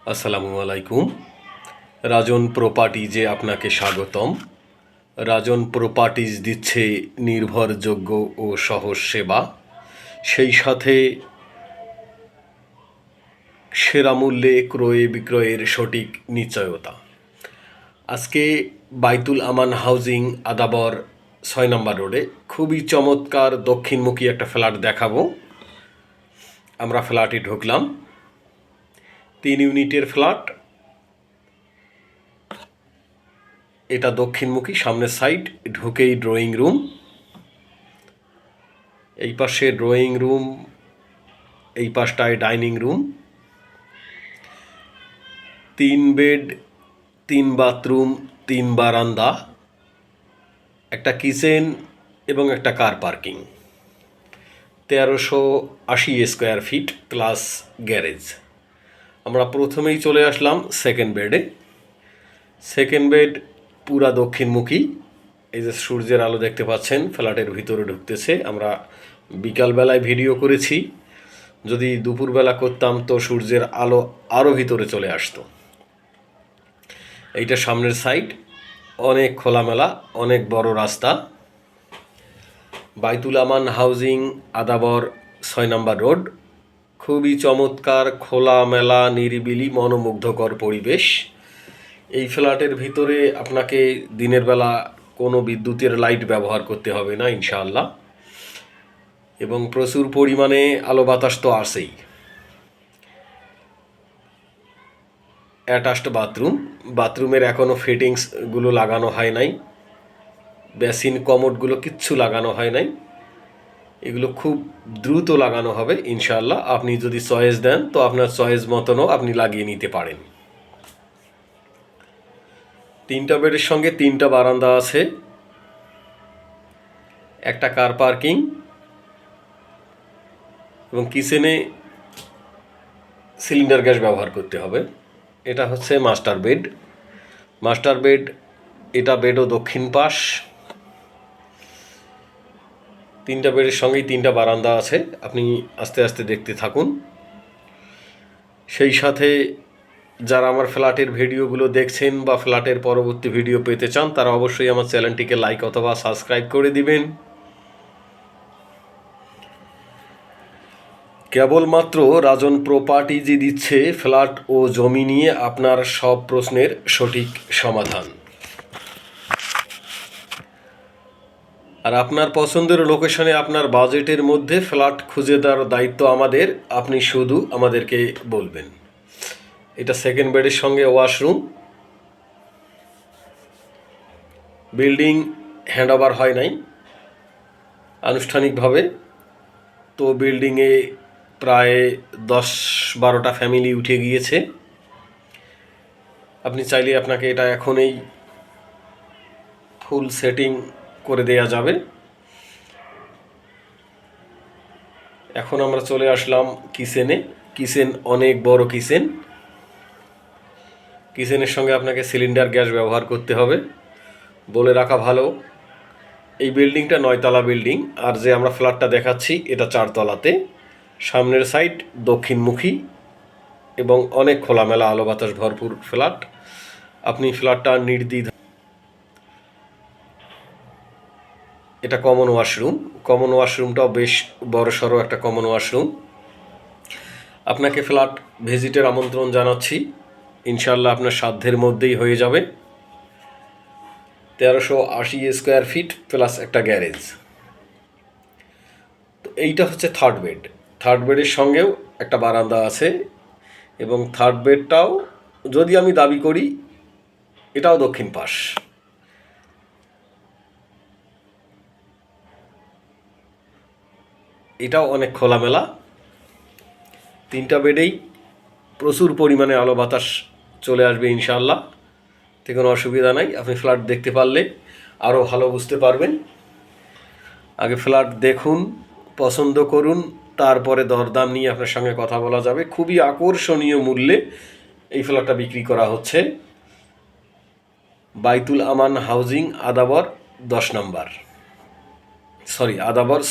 আসসালামু আলাইকুম। রাজন প্রপার্টিজে আপনাকে স্বাগতম। রাজন প্রপার্টিজ দিচ্ছে নির্ভরযোগ্য ও সহজ সেবা, সেই সাথে সেরা মূল্যে ক্রয় বিক্রয়ের সঠিক নিশ্চয়তা। আজকে বাইতুল আমান হাউজিং আদাবর ৬ নম্বর রোডে খুবই চমৎকার দক্ষিণমুখী একটা ফ্ল্যাট দেখাবো। আমরা ফ্ল্যাটে ঢুকলাম। ৩ ইউনিটের ফ্ল্যাট। এটা দক্ষিণমুখী, সামনের সাইড ঢুকেই ড্রয়িং রুম, এই পাশে ড্রয়িং রুম, এই পাশটায় ডাইনিং রুম। ৩ বেড, ৩ বাথরুম, ৩ বারান্দা, একটা কিচেন এবং একটা car parking. ১৩৮০ square feet plus garage. আমরা প্রথমেই চলে আসলাম সেকেন্ড বেডে। সেকেন্ড বেড পুরা দক্ষিণমুখী। এই যে সূর্যের আলো দেখতে পাচ্ছেন ফ্ল্যাটের ভিতরে ঢুকতেছে। আমরা বিকালবেলায় ভিডিও করেছি, যদি দুপুরবেলা করতাম তো সূর্যের আলো আরও ভিতরে চলে আসতো। এইটা সামনের সাইড, অনেক খোলামেলা, অনেক বড় রাস্তা। বাইতুল আমান হাউজিং আদাবর ৬ নম্বর রোড। খুবই চমৎকার, খোলামেলা, নিরিবিলি, মনোমুগ্ধকর পরিবেশ। এই ফ্ল্যাটের ভিতরে আপনাকে দিনের বেলা কোনো বিদ্যুতের লাইট ব্যবহার করতে হবে না ইনশাআল্লাহ, এবং প্রচুর পরিমাণে আলো বাতাস তো আছেই। Attached bathroom. বাথরুমের এখনও ফিটিংসগুলো লাগানো হয় নাই, বেসিন কমোডগুলো কিচ্ছু লাগানো হয় নাই। এগুলো খুব দ্রুত লাগানো হবে ইনশাআল্লাহ। আপনি যদি চয়েস দেন তো আপনার চয়েস মতনও আপনি লাগিয়ে নিতে পারেন। 3টা বেডের সঙ্গে 3টা বারান্দা আছে, একটা কার পার্কিং, এবং কিচেনে সিলিন্ডার গ্যাস ব্যবহার করতে হবে। এটা হচ্ছে মাস্টার বেড। মাস্টার বেড, এটা বেডও দক্ষিণ পাশ। 3টা বেডের সঙ্গেই 3টা বারান্দা আছে। আপনি আস্তে আস্তে দেখতে থাকুন। সেই সাথে যারা আমার ফ্ল্যাটের ভিডিওগুলো দেখছেন বা ফ্ল্যাটের পরবর্তী ভিডিও পেতে চান, তারা অবশ্যই আমার চ্যানেলটিকে লাইক অথবা সাবস্ক্রাইব করে দিবেন। কেবলমাত্র রাজন প্রপার্টিজই দিচ্ছে ফ্ল্যাট ও জমি নিয়ে আপনার সব প্রশ্নের সঠিক সমাধান। আর আপনার পছন্দের লোকেশনে আপনার বাজেটের মধ্যে ফ্ল্যাট খুঁজে দেওয়ার দায়িত্ব আমাদের। আপনি শুধু আমাদেরকে বলবেন। এটা সেকেন্ড বেডের সঙ্গে ওয়াশরুম। বিল্ডিং হ্যান্ড ওভার হয় নাই আনুষ্ঠানিকভাবে, তো বিল্ডিংয়ে প্রায় 10-12টা ফ্যামিলি উঠে গিয়েছে। আপনি চাইলে আপনাকে এটা এখনই ফুল সেটিং করে দেয়া যাবে। এখন আমরা চলে আসলাম কিচেনে। কিচেন অনেক বড় কিচেন। কিচেনের সঙ্গে আপনাকে সিলিন্ডার গ্যাস ব্যবহার করতে হবে। বলে রাখা ভালো, এই বিল্ডিংটা 9তলা বিল্ডিং, আর যে আমরা ফ্ল্যাটটা দেখাচ্ছি এটা 4তলাতে। সামনের সাইড দক্ষিণমুখী এবং অনেক খোলামেলা, আলো বাতাস ভরপুর ফ্ল্যাট। আপনি ফ্ল্যাটটা নির্দ্বিধায়। এটা কমন ওয়াশরুম। কমন ওয়াশরুমটাও বেশ বড়সড় একটা কমন ওয়াশরুম। আপনাকে ফ্ল্যাট ভিজিটের আমন্ত্রণ জানাচ্ছি। ইনশাআল্লাহ আপনার সাধ্যের মধ্যেই হয়ে যাবে। ১৩৮০ স্কোয়ার ফিট প্লাস একটা গ্যারেজ। তো এইটা হচ্ছে থার্ড বেড। থার্ড বেডের সঙ্গেও একটা বারান্দা আছে, এবং থার্ড বেডটাও যদি আমি দাবি করি এটাও দক্ষিণ পাশ। এটাও অনেক খোলামেলা। 3টা বেডেই প্রচুর পরিমাণে আলো বাতাস চলে আসবে ইনশাআল্লাহ, তে কোনো অসুবিধা নাই। আপনি ফ্ল্যাট দেখতে পারলে আরও ভালো বুঝতে পারবেন। আগে ফ্ল্যাট দেখুন, পছন্দ করুন, তারপরে দরদাম নিয়ে আপনার সঙ্গে কথা বলা যাবে। খুবই আকর্ষণীয় মূল্যে এই ফ্ল্যাটটা বিক্রি করা হচ্ছে বাইতুল আমান হাউজিং আদাবর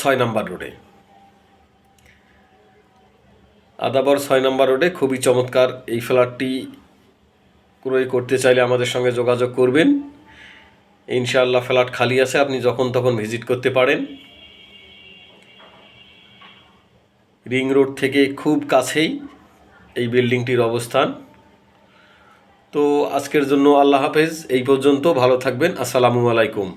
6 নম্বর রোডে। আদাবর 6 নম্বর রোডে খুবই চমৎকার এই ফ্ল্যাটটি ক্রয় করতে চাইলে আমাদের সঙ্গে যোগাযোগ করবেন। ইনশাআল্লাহ ফ্ল্যাট খালি আছে, আপনি যখন তখন ভিজিট করতে পারেন। রিং রোড থেকে খুব কাছেই এই বিল্ডিংটির অবস্থান। তো আজকের জন্য আল্লাহ হাফেজ, এই পর্যন্ত। ভালো থাকবেন। আসসালামু আলাইকুম।